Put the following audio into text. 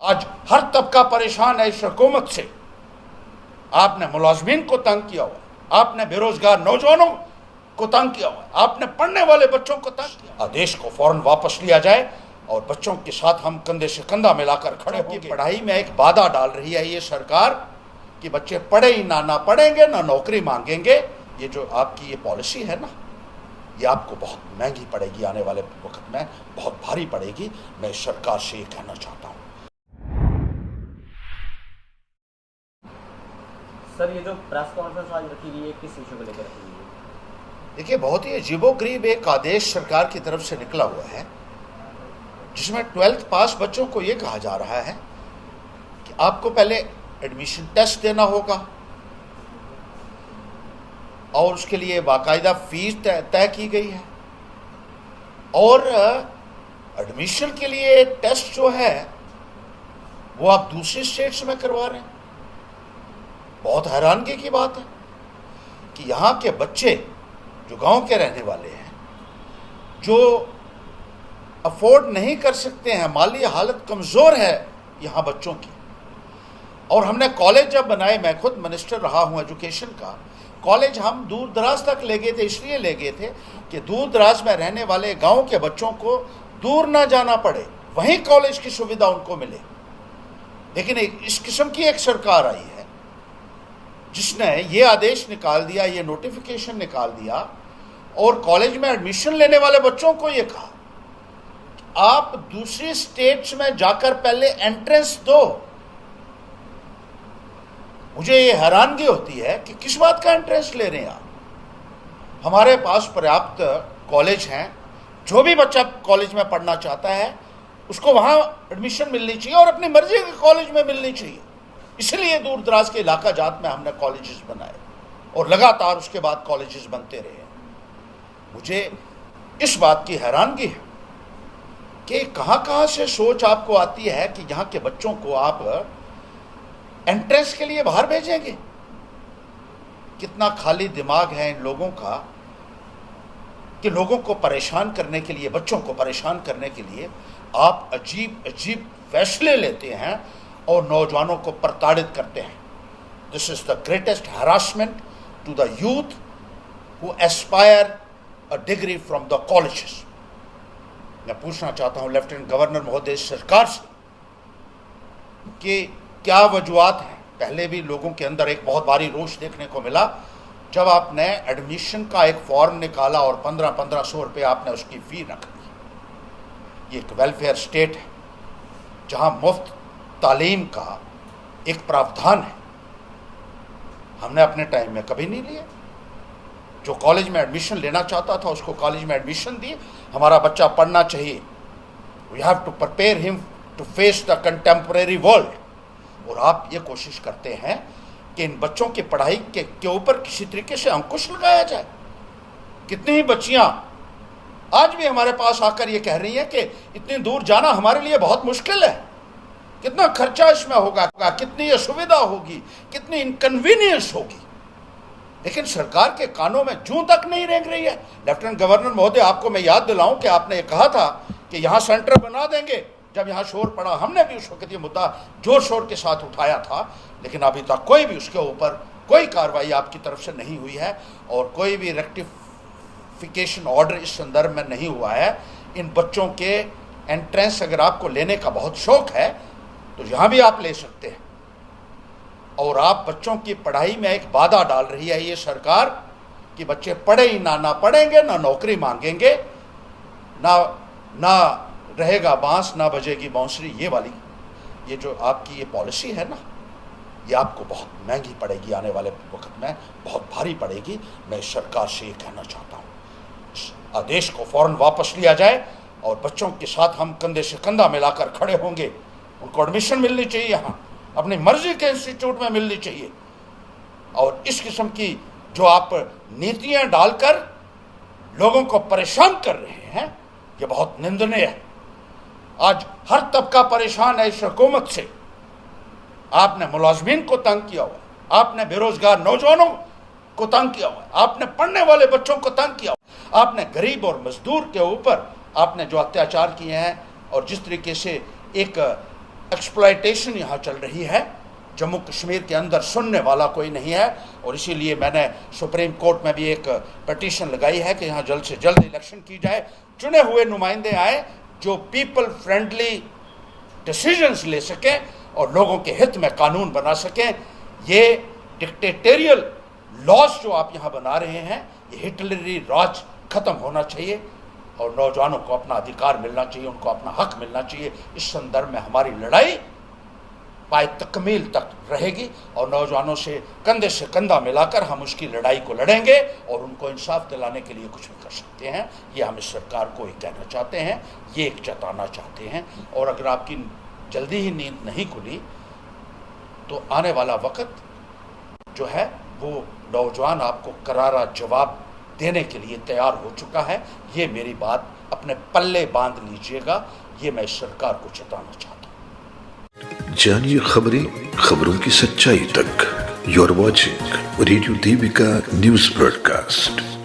आज हर तबका परेशान है इस हुकूमत से। आपने मुलाजमीन को तंग किया हुआ, आपने बेरोजगार नौजवानों को तंग किया हुआ, आपने पढ़ने वाले बच्चों को तंग किया। आदेश को फौरन वापस लिया जाए और बच्चों के साथ हम कंधे से कंधा मिलाकर खड़े होंगे। पढ़ाई में एक बाधा डाल रही है ये सरकार कि बच्चे पढ़े ही ना पढ़ेंगे ना नौकरी मांगेंगे। ये जो आपकी ये पॉलिसी है ना, ये आपको बहुत महंगी पड़ेगी, आने वाले वक्त में बहुत भारी पड़ेगी। मैं इस सरकार से ये कहना चाहता हूँ। सर, ये जो प्रेस कॉन्फ्रेंस आज रखी गई है, किस विषय को लेकर रखी गई है? देखिए, बहुत ही अजीबोगरीब एक आदेश सरकार की तरफ से निकला हुआ है जिसमें 12th पास बच्चों को ये कहा जा रहा है कि आपको पहले एडमिशन टेस्ट देना होगा और उसके लिए बाकायदा फीस तय की गई है और एडमिशन के लिए टेस्ट जो है वो आप दूसरे स्टेट्स में करवा रहे हैं। बहुत हैरानगी की बात है कि यहाँ के बच्चे जो गांव के रहने वाले हैं, जो अफोर्ड नहीं कर सकते हैं, माली हालत कमज़ोर है यहाँ बच्चों की, और हमने कॉलेज जब बनाए, मैं खुद मिनिस्टर रहा हूँ एजुकेशन का, कॉलेज हम दूर दराज तक ले गए थे। इसलिए ले गए थे कि दूर दराज में रहने वाले गांव के बच्चों को दूर ना जाना पड़े, वहीं कॉलेज की सुविधा उनको मिले। लेकिन इस किस्म की एक सरकार आई है जिसने ये आदेश निकाल दिया, ये नोटिफिकेशन निकाल दिया और कॉलेज में एडमिशन लेने वाले बच्चों को ये कहा आप दूसरी स्टेट्स में जाकर पहले एंट्रेंस दो। मुझे ये हैरानगी होती है कि किस बात का एंट्रेंस ले रहे हैं आप। हमारे पास पर्याप्त कॉलेज हैं, जो भी बच्चा कॉलेज में पढ़ना चाहता है उसको वहाँ एडमिशन मिलनी चाहिए और अपनी मर्जी के कॉलेज में मिलनी चाहिए। इसलिए दूर दराज के इलाका जात में हमने कॉलेजेस बनाए और लगातार उसके बाद कॉलेजेस बनते रहे। मुझे इस बात की हैरानगी है कि कहाँ से सोच आपको आती है कि यहाँ के बच्चों को आप एंट्रेंस के लिए बाहर भेजेंगे। कितना खाली दिमाग है इन लोगों का कि लोगों को परेशान करने के लिए, बच्चों को परेशान करने के लिए आप अजीब अजीब फैसले लेते हैं और नौजवानों को प्रताड़ित करते हैं। This is the greatest harassment to the youth who aspire a degree from the colleges. मैं पूछना चाहता हूं लेफ्टिनेंट गवर्नर महोदय सरकार से कि क्या वजूहत हैं। पहले भी लोगों के अंदर एक बहुत भारी रोष देखने को मिला जब आपने एडमिशन का एक फॉर्म निकाला और 1500 रुपये आपने उसकी फ़ी रख दी। ये एक वेलफेयर स्टेट है जहां मुफ्त तालीम का एक प्रावधान है, हमने अपने टाइम में कभी नहीं लिया। जो कॉलेज में एडमिशन लेना चाहता था उसको कॉलेज में एडमिशन दिए। हमारा बच्चा पढ़ना चाहिए, we have to prepare him to face the contemporary world. और आप ये कोशिश करते हैं कि इन बच्चों की पढ़ाई के ऊपर किसी तरीके से अंकुश लगाया जाए। कितनी ही बच्चियां आज भी हमारे पास आकर ये कह रही हैं कि इतनी दूर जाना हमारे लिए बहुत मुश्किल है, कितना खर्चा इसमें होगा, कितनी असुविधा होगी, कितनी इनकन्वीनियंस होगी। लेकिन सरकार के कानों में जूं तक नहीं रेंग रही है। लेफ्टिनेंट गवर्नर महोदय, आपको मैं याद दिलाऊं कि आपने ये कहा था कि यहाँ सेंटर बना देंगे। जब यहाँ शोर पड़ा, हमने भी उस वक्त ये मुद्दा जोर शोर के साथ उठाया था, लेकिन अभी तक कोई भी उसके ऊपर कोई कार्रवाई आपकी तरफ से नहीं हुई है और कोई भी रेक्टिफिकेशन ऑर्डर इस संदर्भ में नहीं हुआ है। इन बच्चों के एंट्रेंस अगर आपको लेने का बहुत शौक है तो यहाँ भी आप ले सकते हैं। और आप बच्चों की पढ़ाई में एक बाधा डाल रही है ये सरकार कि बच्चे पढ़े ही ना पढ़ेंगे ना नौकरी मांगेंगे, ना रहेगा बांस ना बजेगी बांसुरी। ये वाली ये जो आपकी ये पॉलिसी है ना, ये आपको बहुत महंगी पड़ेगी, आने वाले वक्त में बहुत भारी पड़ेगी। मैं इस सरकार से ये कहना चाहता हूँ इस आदेश को फौरन वापस लिया जाए और बच्चों के साथ हम कंधे से कंधा मिलाकर खड़े होंगे। उनको एडमिशन मिलनी चाहिए, यहाँ अपनी मर्जी के इंस्टीट्यूट में मिलनी चाहिए। और इस किस्म की जो आप नीतियां डालकर लोगों को परेशान कर रहे हैं, ये बहुत निंदनीय है। आज हर तबका परेशान है इस हुकूमत से। आपने मुलाजमीन को तंग किया हुआ, आपने बेरोजगार नौजवानों को तंग किया हुआ, आपने पढ़ने वाले बच्चों को तंग किया हुआ, आपने गरीब और मजदूर के ऊपर आपने जो अत्याचार किए हैं और जिस तरीके से एक एक्सप्लॉयटेशन यहाँ चल रही है। जम्मू कश्मीर के अंदर सुनने वाला कोई नहीं है, और इसीलिए मैंने सुप्रीम कोर्ट में भी एक पिटीशन लगाई है कि यहाँ जल्द से जल्द इलेक्शन की जाए, चुने हुए नुमाइंदे आए जो पीपल फ्रेंडली डिसीजंस ले सकें और लोगों के हित में कानून बना सकें। ये डिक्टेटोरियल लॉज जो आप यहाँ बना रहे हैं, ये हिटलरी राज खत्म होना चाहिए और नौजवानों को अपना अधिकार मिलना चाहिए, उनको अपना हक मिलना चाहिए। इस संदर्भ में हमारी लड़ाई पाए तकमील तक रहेगी और नौजवानों से कंधा मिलाकर हम उसकी लड़ाई को लड़ेंगे और उनको इंसाफ दिलाने के लिए कुछ भी कर सकते हैं। ये हम इस सरकार को एक कहना चाहते हैं, ये एक जताना चाहते हैं। और अगर आपकी जल्दी ही नींद नहीं खुली तो आने वाला वक्त जो है वो नौजवान आपको करारा जवाब देने के लिए तैयार हो चुका है। ये मेरी बात अपने पल्ले बांध लीजिएगा, ये मैं इस सरकार को जताना चाहता हूँ। जानिए खबरें, खबरों की सच्चाई तक। You are watching radio Deepika news broadcast.